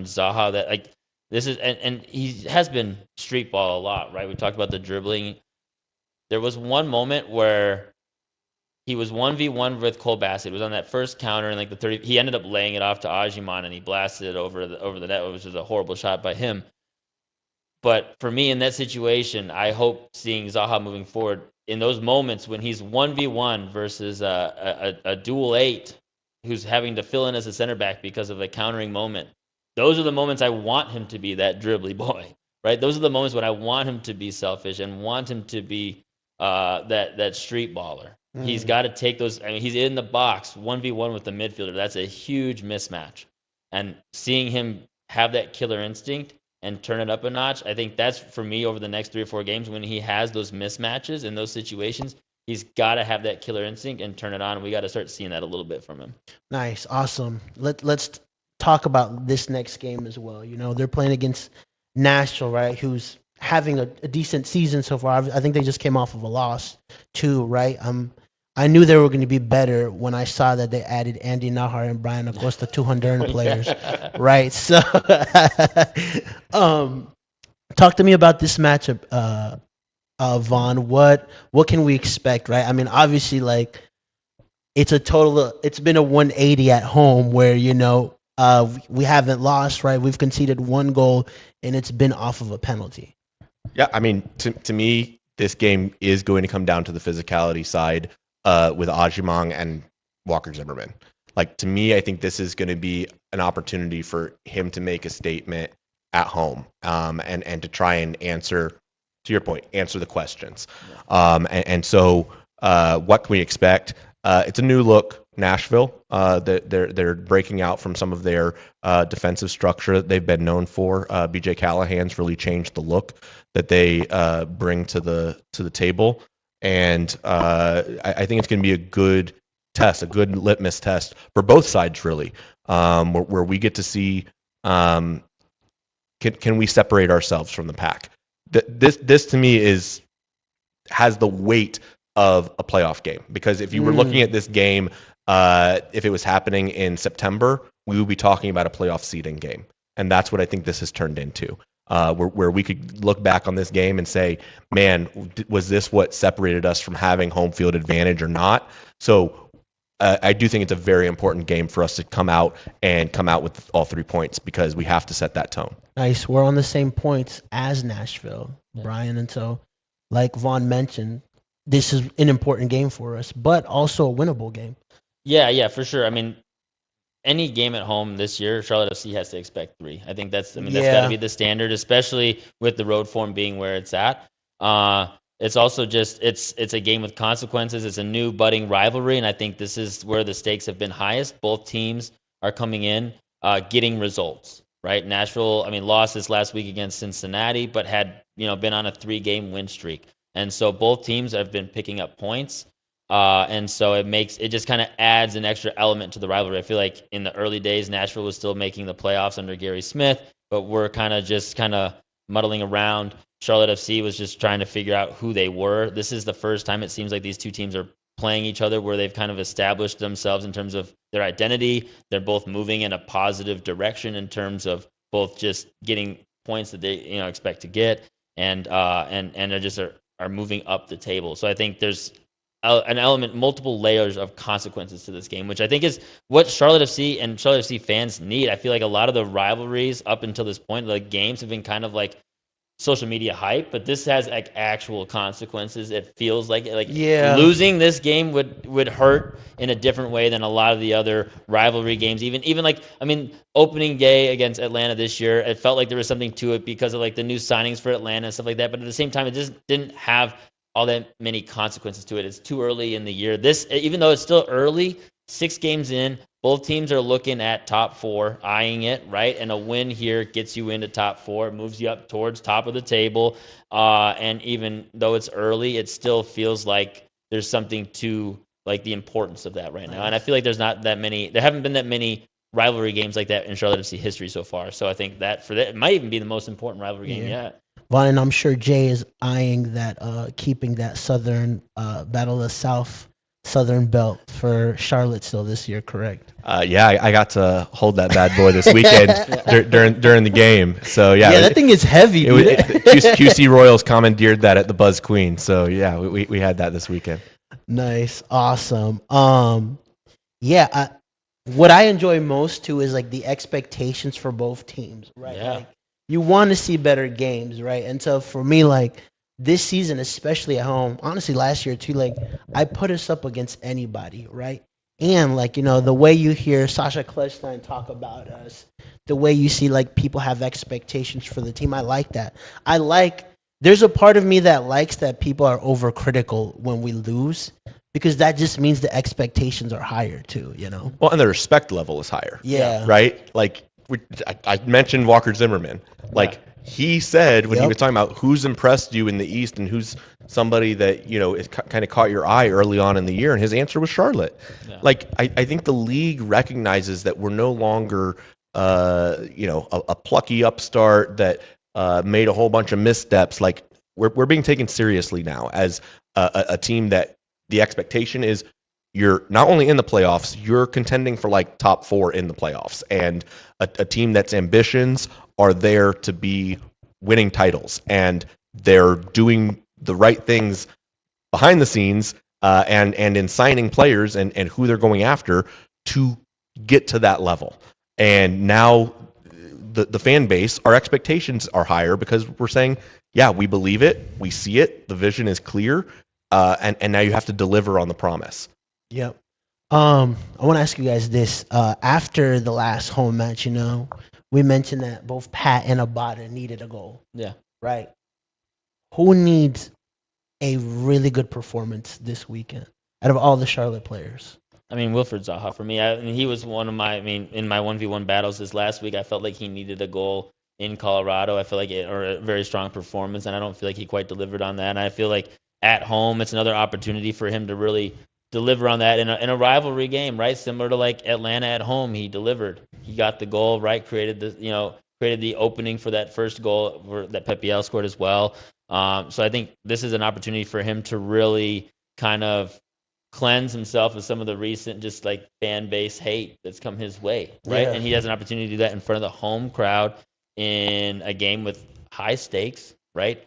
Zaha that like this is, and he has been street ball a lot, right? We talked about the dribbling. There was one moment where he was 1v1 with Cole Bassett. It was on that first counter and like the 30. He ended up laying it off to Ajimon and he blasted it over the net, which was a horrible shot by him. But for me in that situation, I hope seeing Zaha moving forward in those moments when he's 1v1 versus a dual 8 who's having to fill in as a center back because of a countering moment. Those are the moments I want him to be that dribbly boy, right? Those are the moments when I want him to be selfish and want him to be that street baller. He's got to take those. I mean, he's in the box 1v1 with the midfielder. That's a huge mismatch. And seeing him have that killer instinct and turn it up a notch, I think that's for me over the next 3 or 4 games when he has those mismatches in those situations. He's got to have that killer instinct and turn it on. We got to start seeing that a little bit from him. Nice, awesome. Let's talk about this next game as well. You know, they're playing against Nashville, right? Who's having a decent season so far. I think they just came off of a loss too, right? I knew they were going to be better when I saw that they added Andy Nahar and Brian Acosta, 2 Honduran players, right? So, talk to me about this matchup, Vaughn. What can we expect, right? I mean, obviously, like it's been a 180 at home where, you know, we haven't lost, right? We've conceded 1 goal and it's been off of a penalty. Yeah, I mean, to me, this game is going to come down to the physicality side with Ajimong and Walker Zimmerman. Like, to me, I think this is going to be an opportunity for him to make a statement at home and to try and answer, to your point, answer the questions. So what can we expect? It's a new look Nashville. They're breaking out from some of their defensive structure that they've been known for. BJ Callahan's really changed the look that they bring to the table, and I think it's going to be a good test, a good litmus test for both sides, really, where we get to see can we separate ourselves from the pack. This to me has the weight of a playoff game, because if you were looking at this game, if it was happening in September, we would be talking about a playoff seeding game, and that's what I think this has turned into. Where we could look back on this game and say, man, was this what separated us from having home field advantage or not? So I do think it's a very important game for us to come out with all 3 points, because we have to set that tone. Nice. We're on the same points as Nashville, Brian. And so, like Vaughn mentioned, this is an important game for us, but also a winnable game. Yeah, for sure. I mean, any game at home this year, Charlotte FC has to expect 3. I think that's got to be the standard, especially with the road form being where it's at. It's also just it's a game with consequences. It's a new budding rivalry, and I think this is where the stakes have been highest. Both teams are coming in getting results, right? Nashville, I mean, lost this last week against Cincinnati, but had been on a 3-game win streak, and so both teams have been picking up points. And so it just kind of adds an extra element to the rivalry. I feel like in the early days, Nashville was still making the playoffs under Gary Smith, but we're kind of muddling around. Charlotte FC was just trying to figure out who they were. This is the first time it seems like these two teams are playing each other where they've kind of established themselves in terms of their identity. They're both moving in a positive direction in terms of both just getting points that they expect to get, and they just are moving up the table. So I think there's an element, multiple layers of consequences to this game, which I think is what Charlotte FC and Charlotte FC fans need. I feel like a lot of the rivalries up until this point, the games have been kind of like social media hype, but this has like actual consequences. It feels like losing this game would hurt in a different way than a lot of the other rivalry games. Even like, I mean, opening day against Atlanta this year, it felt like there was something to it because of like the new signings for Atlanta and stuff like that. But at the same time, it just didn't have all that many consequences to it. It's too early in the year. This, even though it's still early, 6 games in, both teams are looking at top 4, eyeing it, right? And a win here gets you into top 4, moves you up towards top of the table. And even though it's early, it still feels like there's something to like the importance of that right now. And I feel like there haven't been that many rivalry games like that in Charlotte FC history so far. So I think that it might even be the most important rivalry game yet. Vaughn, and I'm sure Jay is eyeing that, keeping that Southern Battle of the Southern belt for Charlottesville this year, correct? Yeah, I got to hold that bad boy this weekend during the game. So yeah, that thing is heavy. QC Royals commandeered that at the Buzz Queen. So yeah, we had that this weekend. Nice, awesome. What I enjoy most too is like the expectations for both teams, right? Yeah. Like, you want to see better games, right? And so for me, like this season, especially at home, honestly last year too, like I put us up against anybody, right? And like, the way you hear Sasha Kleshstein talk about us, the way you see like people have expectations for the team, I like that. There's a part of me that likes that people are overcritical when we lose, because that just means the expectations are higher too, Well, and the respect level is higher. Yeah. Right? Like I mentioned Walker Zimmerman. Like he said when he was talking about who's impressed you in the East and who's somebody that is kind of caught your eye early on in the year, and his answer was Charlotte. Yeah. Like I think the league recognizes that we're no longer a plucky upstart that made a whole bunch of missteps. Like we're being taken seriously now as a team that the expectation is you're not only in the playoffs, you're contending for like top 4 in the playoffs, and a team that's ambitions are there to be winning titles, and they're doing the right things behind the scenes and in signing players and who they're going after to get to that level. And now the fan base, our expectations are higher because we're saying, yeah, we believe it, we see it, the vision is clear, and now you have to deliver on the promise. Yep. I want to ask you guys this. After the last home match, we mentioned that both Pat and Abada needed a goal. Yeah. Right. Who needs a really good performance this weekend out of all the Charlotte players? I mean, Wilfred Zaha for me. I mean, he was one of my. I mean, in my 1v1 battles this last week, I felt like he needed a goal in Colorado. I feel like or a very strong performance, and I don't feel like he quite delivered on that. And I feel like at home, it's another opportunity for him to really deliver on that in a rivalry game, right? Similar to like Atlanta at home, he delivered. He got the goal, right? Created the opening for that first goal that Pepiel scored as well. So I think this is an opportunity for him to really kind of cleanse himself of some of the recent just like fan base hate that's come his way, right? Yeah. And he has an opportunity to do that in front of the home crowd in a game with high stakes, right?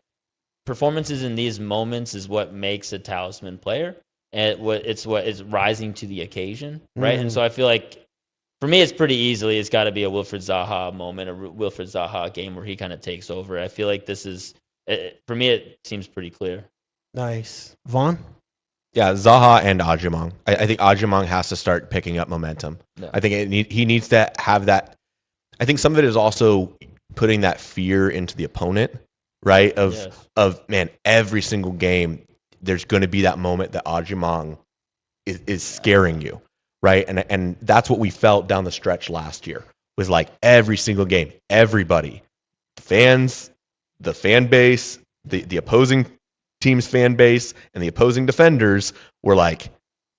Performances in these moments is what makes a talisman player, and what is rising to the occasion, right? And so I feel like for me, it's pretty easily it's got to be a Wilfred Zaha moment, a Wilfred Zaha game where he kind of takes over. I feel like this is for me, it seems pretty clear. Nice. Vaughn? Yeah, Zaha and Ajimong. I think Ajimong has to start picking up momentum. Yeah. I think he needs to have that. I think some of it is also putting that fear into the opponent, right? Of man, every single game, there's going to be that moment that Ajimong is scaring you, right? And that's what we felt down the stretch last year. Was like every single game, everybody, the fans, the fan base, the opposing team's fan base, and the opposing defenders were like,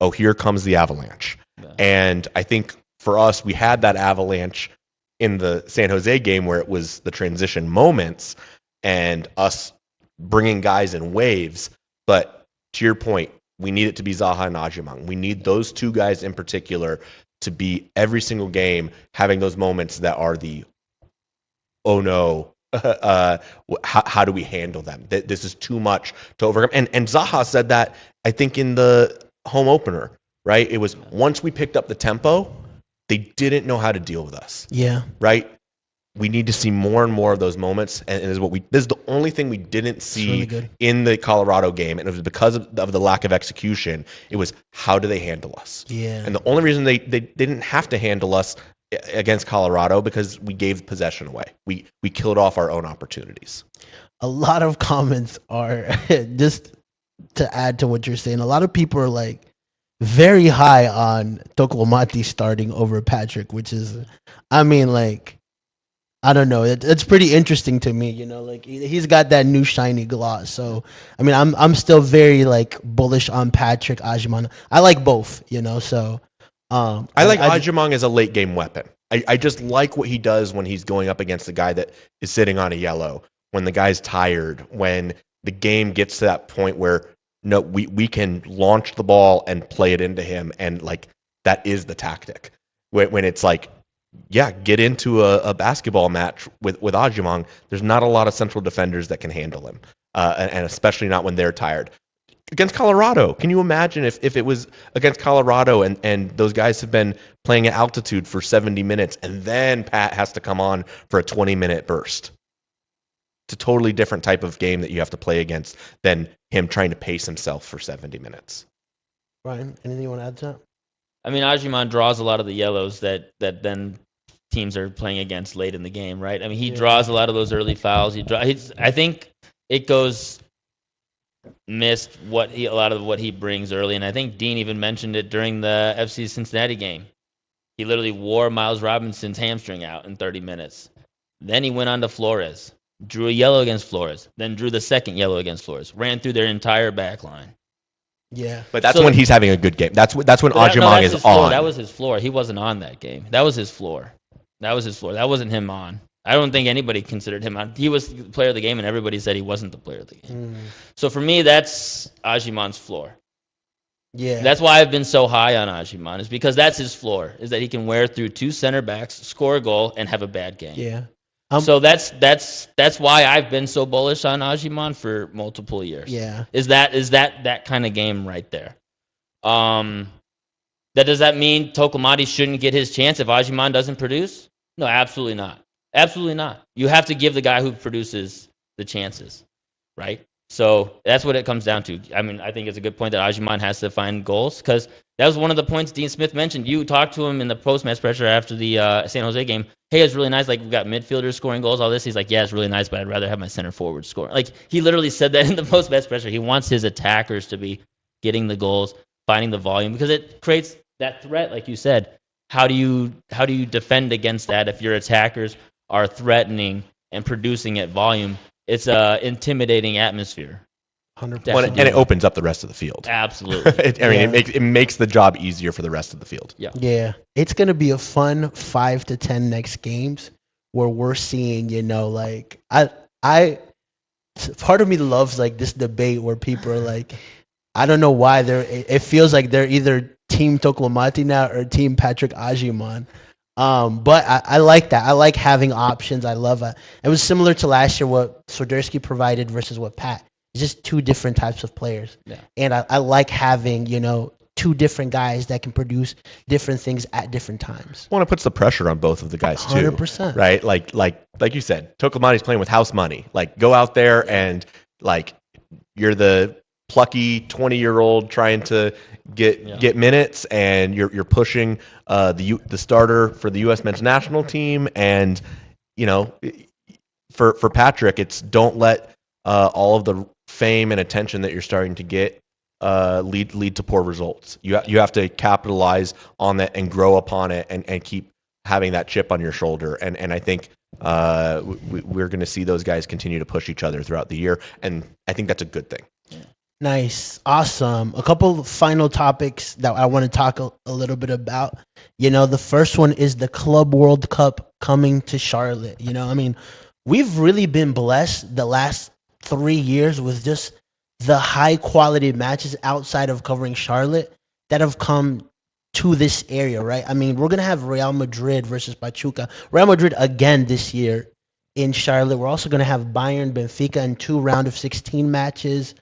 oh, here comes the avalanche. Yeah. And I think for us, we had that avalanche in the San Jose game where it was the transition moments and us bringing guys in waves. But to your point, we need it to be Zaha and Ajimong. We need those two guys in particular to be every single game having those moments that are the, oh no, how do we handle them? This is too much to overcome. And Zaha said that, I think, in the home opener, right? It was once we picked up the tempo, they didn't know how to deal with us. Yeah. Right? We need to see more and more of those moments. And this is the only thing we didn't see really in the Colorado game. And it was because of the lack of execution. It was, how do they handle us? Yeah. And the only reason they didn't have to handle us against Colorado because we gave possession away. We killed off our own opportunities. A lot of comments are just to add to what you're saying. A lot of people are like very high on Tokolomati starting over Patrick, which is, I mean, like, I don't know. It's pretty interesting to me, like he's got that new shiny gloss. So, I mean, I'm still very like bullish on Patrick Ajimong. I like both, so. I like Ajimong as a late game weapon. I just like what he does when he's going up against the guy that is sitting on a yellow, when the guy's tired, when the game gets to that point where no, we can launch the ball and play it into him, and like that is the tactic. When it's like, yeah, get into a basketball match with Ajimong, there's not a lot of central defenders that can handle him, and especially not when they're tired. Against Colorado, can you imagine if it was against Colorado and those guys have been playing at altitude for 70 minutes and then Pat has to come on for a 20-minute burst? It's a totally different type of game that you have to play against than him trying to pace himself for 70 minutes. Ryan, anything you want to add to that? I mean, Ajimong draws a lot of the yellows that then teams are playing against late in the game, right? I mean, he draws a lot of those early fouls. I think it goes missed a lot of what he brings early, and I think Dean even mentioned it during the FC Cincinnati game. He literally wore Miles Robinson's hamstring out in 30 minutes. Then he went on to Flores, drew a yellow against Flores, then drew the second yellow against Flores, ran through their entire back line. Yeah, but that's when he's having a good game. That's when Ajimong is on. That was his floor. He wasn't on that game. That was his floor. That wasn't him on. I don't think anybody considered him on. He was the player of the game, and everybody said he wasn't the player of the game. So for me, that's Ajimong's floor. Yeah, that's why I've been so high on Ajimong, is because that's his floor, is that he can wear through two center backs, score a goal, and have a bad game. Yeah. So that's why I've been so bullish on Ajimong for multiple years. Yeah. Is that kind of game right there? Does that mean Tokolomati shouldn't get his chance if Ajimong doesn't produce? No, absolutely not. Absolutely not. You have to give the guy who produces the chances, right? So that's what it comes down to. I mean, I think it's a good point that Ajiman has to find goals because that was one of the points Dean Smith mentioned. You talked to him in the post-match pressure after the San Jose game. Hey, it's really nice. Like, we've got midfielders scoring goals, all this. He's like, yeah, it's really nice, but I'd rather have my center forward score. Like, he literally said that in the post-match pressure. He wants his attackers to be getting the goals, finding the volume because it creates that threat, like you said. How do you defend against that if your attackers are threatening and producing at volume? It's a intimidating atmosphere. 100%. And it opens up the rest of the field. Absolutely. It makes the job easier for the rest of the field. Yeah. It's going to be a fun 5 to 10 next games where we're seeing, like I part of me loves like this debate where people are like, I don't know why it feels like they're either Team Toklamati now or Team Patrick Ajiman. But I like that. I like having options. I love it. It was similar to last year what Swiderski provided versus what Pat. It's just two different types of players. Yeah. And I like having, two different guys that can produce different things at different times. Well, it puts the pressure on both of the guys too. 100%. Right? Like you said, Toklamati's playing with house money. Like, go out there and like you're the plucky 20-year-old trying to get minutes, and you're pushing the starter for the U.S. men's national team, and for Patrick, it's don't let all of the fame and attention that you're starting to get lead to poor results. You have to capitalize on that and grow upon it, and keep having that chip on your shoulder. And I think we're going to see those guys continue to push each other throughout the year, and I think that's a good thing. Nice. Awesome. A couple final topics that I want to talk a little bit about. The first one is the Club World Cup coming to Charlotte. We've really been blessed the last 3 years with just the high quality matches outside of covering Charlotte that have come to this area, right? We're going to have Real Madrid versus Pachuca. Real Madrid again this year in Charlotte. We're also going to have Bayern, Benfica in 2 round of 16 matches.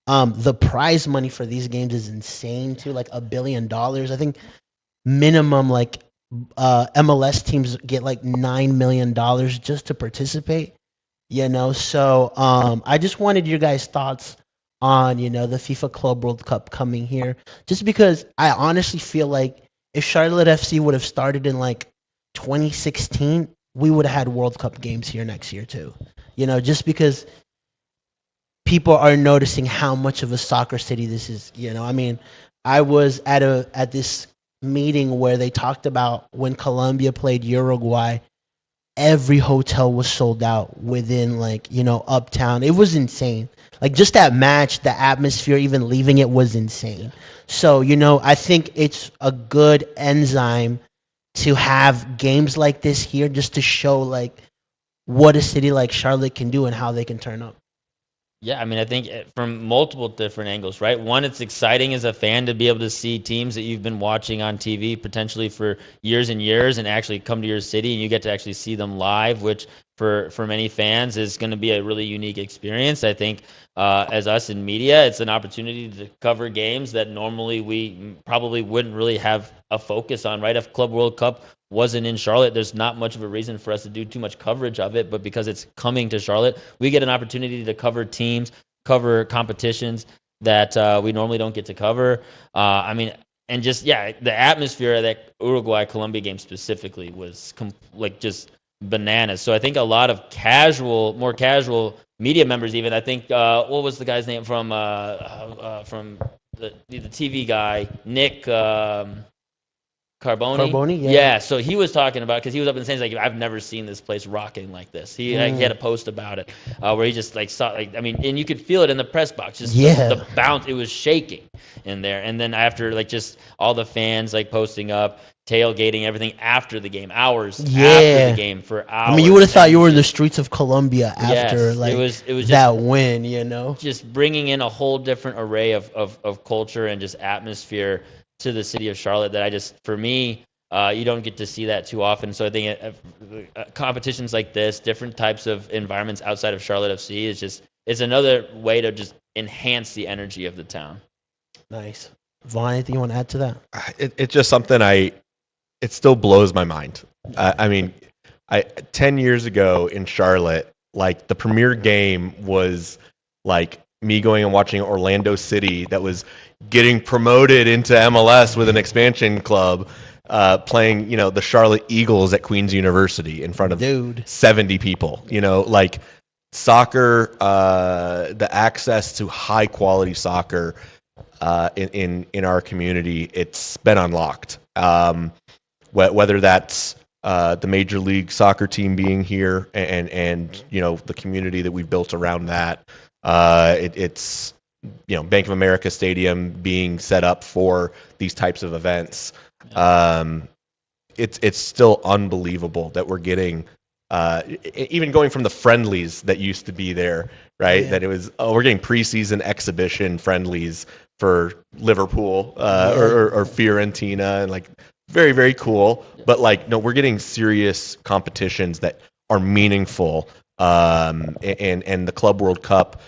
The prize money for these games is insane too, like $1 billion. I think minimum like MLS teams get like $9 million just to participate. So I just wanted your guys' thoughts on the FIFA Club World Cup coming here, just because I honestly feel like if Charlotte FC would have started in like 2016, we would have had World Cup games here next year too. Just because people are noticing how much of a soccer city this is. I was at this meeting where they talked about when Colombia played Uruguay, every hotel was sold out within uptown. It was insane. Like, just that match, the atmosphere, even leaving it was insane. So, I think it's a good enzyme to have games like this here just to show like what a city like Charlotte can do and how they can turn up. Yeah, I think from multiple different angles, right? One, it's exciting as a fan to be able to see teams that you've been watching on TV potentially for years and years and actually come to your city, and you get to actually see them live, which for many fans is going to be a really unique experience. I think as us in media, it's an opportunity to cover games that normally we probably wouldn't really have a focus on, right? If Club World Cup wasn't in Charlotte, there's not much of a reason for us to do too much coverage of it, but because it's coming to Charlotte, we get an opportunity to cover teams, cover competitions that we normally don't get to cover. And just, the atmosphere of that Uruguay-Colombia game specifically was just bananas. So I think a lot of more casual media members even, I think, what was the guy's name from the TV guy, Nick Carboni? Yeah, so he was talking about, because he was up in saying, like, I've never seen this place rocking like this. He had a post about it where he just saw, and you could feel it in the press box, just the bounce. It was shaking in there. And then after, just all the fans posting up, tailgating, everything after the game, hours after the game, for hours. You would have thought you were in the streets of Columbia after it was just, that win, just bringing in a whole different array of culture and just atmosphere to the city of Charlotte that for me, you don't get to see that too often. So I think competitions like this, different types of environments outside of Charlotte FC is another way to just enhance the energy of the town. Nice. Vaughn, anything you want to add to that? It's just something it still blows my mind. 10 years ago in Charlotte, like the premier game was like me going and watching Orlando City that was getting promoted into MLS with an expansion club, playing, the Charlotte Eagles at Queen's University in front of 70 people. Like soccer, the access to high quality soccer in our community, it's been unlocked. Whether that's the Major League Soccer team being here and the community that we've built around that. It's Bank of America Stadium being set up for these types of events. It's still unbelievable that we're getting even going from the friendlies that used to be there, right? Yeah. That it was we're getting preseason exhibition friendlies for Liverpool or Fiorentina, and like very, very cool. But like, no, we're getting serious competitions that are meaningful. And the Club World Cup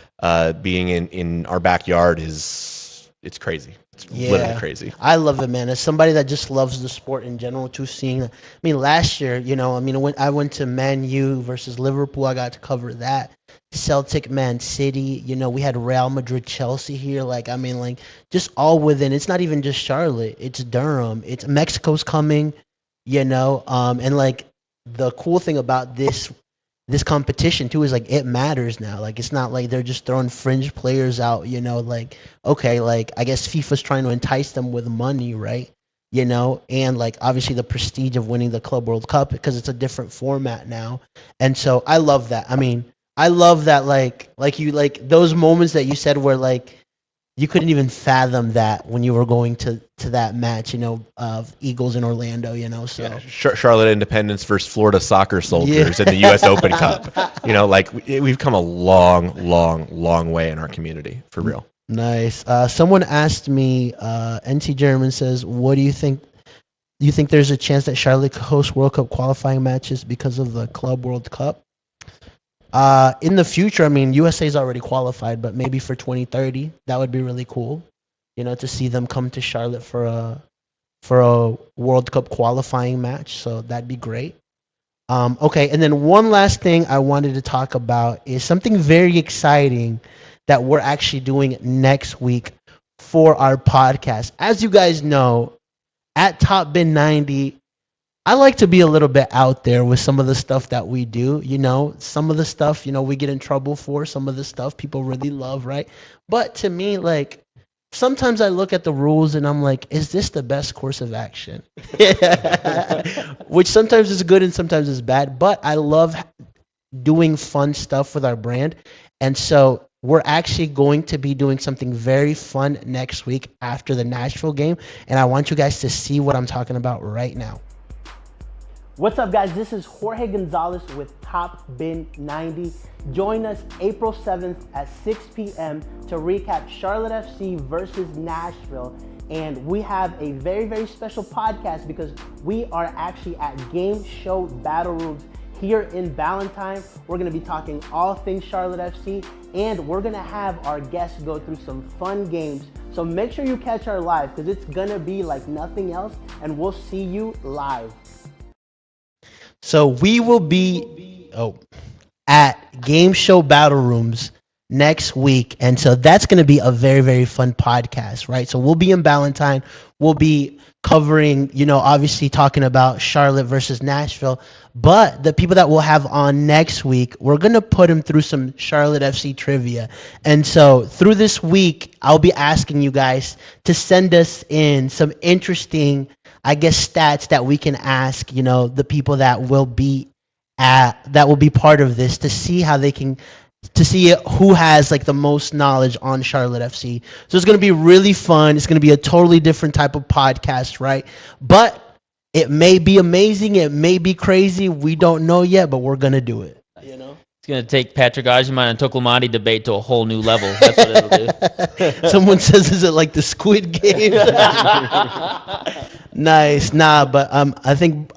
being in our backyard it's crazy. It's literally crazy. I love it, man. As somebody that just loves the sport in general, too, last year, when I went to Man U versus Liverpool, I got to cover that. Celtic, Man City, we had Real Madrid, Chelsea here. Just all within. It's not even just Charlotte. It's Durham. It's Mexico's coming, and the cool thing about this competition too is it matters now. It's not like they're just throwing fringe players out, I guess FIFA's trying to entice them with money, right? And obviously the prestige of winning the Club World Cup, because it's a different format now. And so I love that. I love that those moments that you said where you couldn't even fathom that when you were going to that match, of Eagles in Orlando, so. Yeah, Charlotte Independence versus Florida Soccer Soldiers in the U.S. Open Cup. We've come a long, long, long way in our community, for real. Nice. Someone asked me, NT German says, what do you think? Do you think there's a chance that Charlotte could host World Cup qualifying matches because of the Club World Cup? In the future, USA's already qualified, but maybe for 2030, that would be really cool, to see them come to Charlotte for a World Cup qualifying match. So that'd be great. Okay, and then one last thing I wanted to talk about is something very exciting that we're actually doing next week for our podcast. As you guys know, at Top Bin 90, I like to be a little bit out there with some of the stuff that we do. Some of the stuff, we get in trouble for. Some of the stuff people really love, right? But to me, sometimes I look at the rules and I'm like, is this the best course of action? Which sometimes is good and sometimes is bad. But I love doing fun stuff with our brand. And so we're actually going to be doing something very fun next week after the Nashville game. And I want you guys to see what I'm talking about right now. What's up, guys? This is Jorge Gonzalez with Top Bin 90. Join us April 7th at 6 p.m. to recap Charlotte FC versus Nashville. And we have a very, very special podcast because we are actually at Game Show Battle Rooms here in Ballantyne. We're going to be talking all things Charlotte FC, and we're going to have our guests go through some fun games. So make sure you catch our live because it's going to be like nothing else, and we'll see you live. So we will be at Game Show Battle Rooms next week. And so that's going to be a very, very fun podcast, right? So we'll be in Ballantyne. We'll be covering, obviously talking about Charlotte versus Nashville. But the people that we'll have on next week, we're going to put them through some Charlotte FC trivia. And so through this week, I'll be asking you guys to send us in some interesting, stats that we can ask, the people that will be part of this, to see how they can, to see who has the most knowledge on Charlotte FC. So it's going to be really fun. It's going to be a totally different type of podcast, right? But it may be amazing. It may be crazy. We don't know yet, but we're going to do it. It's going to take Patrick Ajman and Tokulmadi debate to a whole new level. That's what it'll do. Someone says, is it like the Squid Game? Nice. But I think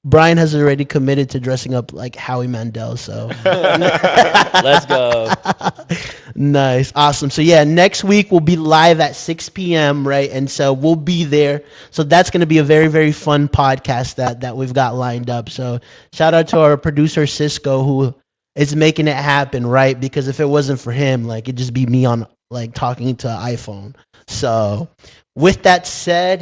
Brian has already committed to dressing up like Howie Mandel. So Let's go. Nice, awesome. So yeah, next week we'll be live at 6 p.m. right, and so we'll be there. So that's going to be a very, very fun podcast that we've got lined up. So shout out to our producer Cisco who is making it happen, right? Because if it wasn't for him, like it'd just be me on like talking to iPhone. So with that said,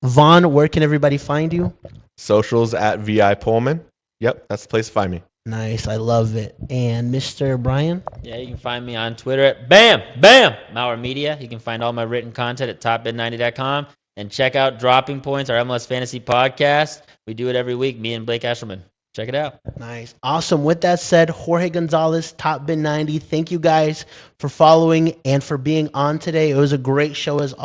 Vaughn, where can everybody find you? Socials at VI Pullman. Yep, that's the place to find me. Nice, I love it. And Mr. Brian? Yeah, you can find me on Twitter at Mauer Media. You can find all my written content at topbid90.com. And check out Dropping Points, our MLS Fantasy podcast. We do it every week, me and Blake Eshelman. Check it out. Nice. Awesome. With that said, Jorge Gonzalez, Top Bin 90. Thank you guys for following and for being on today. It was a great show as always.